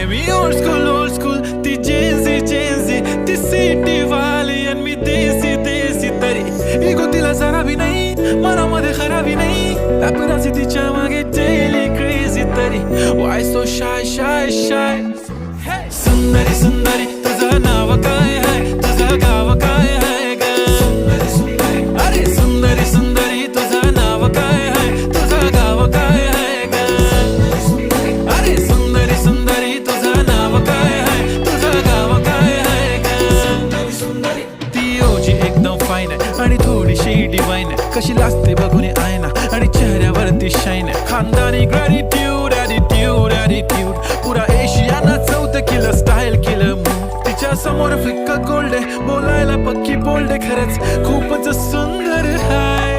मी old school ती Gen Z ती city वाली आणि मी देसी तरी इगो तिला जरा भी नाही मनामध्ये खराबी नाही पॅपराझी तिच्या मागे डेली क्रेझी तरी वाय सो शाय सुंदरी तुझं नाव काय आहे तुझं गाव काय आहे ग अरे सुंदरी तुझं नाव काय आहे तुझं गाव काय आहे ग अरे सुंदरी तुझं नाव काय आहे तुझं गाव काय आहे ग ती ओजी एकदम फाईन आहे आणि थोडीशी डिवाइन आहे कशी लाजते बघून आयना आणि चेहऱ्यावरती शाईन आहे खानदानी ग्रॅटिट्यूड ॲटिट्यूड पुरा एशियाना चौथं किलं स्टाईल केलं तिच्या समोर फिक्का गोल्ड आहे बोलायला पक्की बोल्ड आहे खरंच खूपच सुंदर आहे